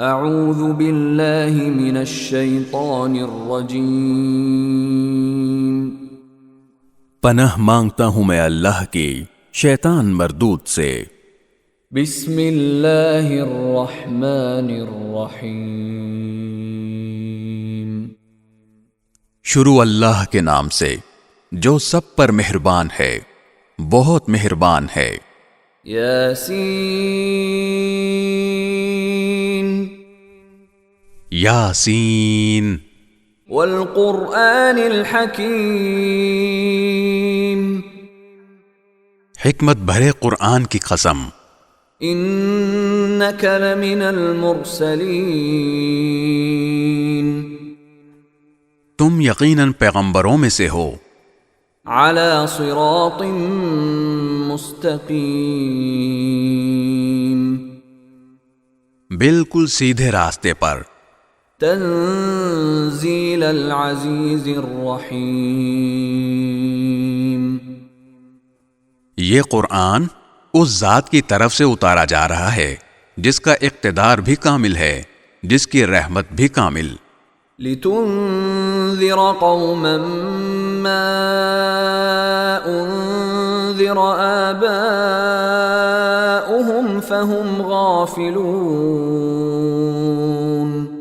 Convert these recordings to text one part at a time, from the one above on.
اعوذ باللہ من الشیطان الرجیم۔ پناہ مانگتا ہوں میں اللہ کی شیطان مردود سے۔ بسم اللہ الرحمن الرحیم۔ شروع اللہ کے نام سے جو سب پر مہربان ہے، بہت مہربان ہے۔ یاسین یاسین والقرآن الحکیم۔ حکمت بھرے قرآن کی قسم۔ انک لمن المرسلین۔ تم یقیناً پیغمبروں میں سے ہو۔ علی صراط مستقیم۔ بالکل سیدھے راستے پر۔ تنزیل العزیز الرحیم۔ یہ قرآن اس ذات کی طرف سے اتارا جا رہا ہے جس کا اقتدار بھی کامل ہے، جس کی رحمت بھی کامل۔ لتنذر قوما ما انذر آباؤهم فهم غافلون۔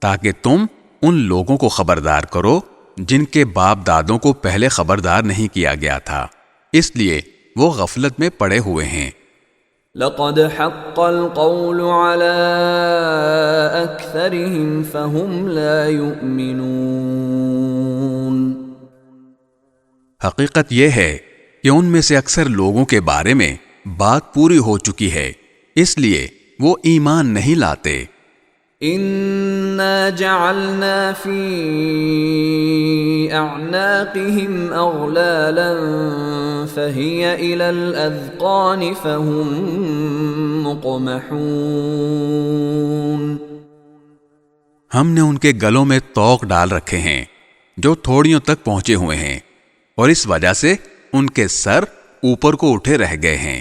تاکہ تم ان لوگوں کو خبردار کرو جن کے باپ دادوں کو پہلے خبردار نہیں کیا گیا تھا، اس لیے وہ غفلت میں پڑے ہوئے ہیں۔ لقد حق القول على اکثرهم فهم لا يؤمنون۔ حقیقت یہ ہے کہ ان میں سے اکثر لوگوں کے بارے میں بات پوری ہو چکی ہے، اس لیے وہ ایمان نہیں لاتے۔ انا جعلنا في اعناقهم اغلالا فهي الى الاذقان فهم مقمحون۔ ہم نے ان کے گلوں میں طوق ڈال رکھے ہیں جو تھوڑیوں تک پہنچے ہوئے ہیں، اور اس وجہ سے ان کے سر اوپر کو اٹھے رہ گئے ہیں۔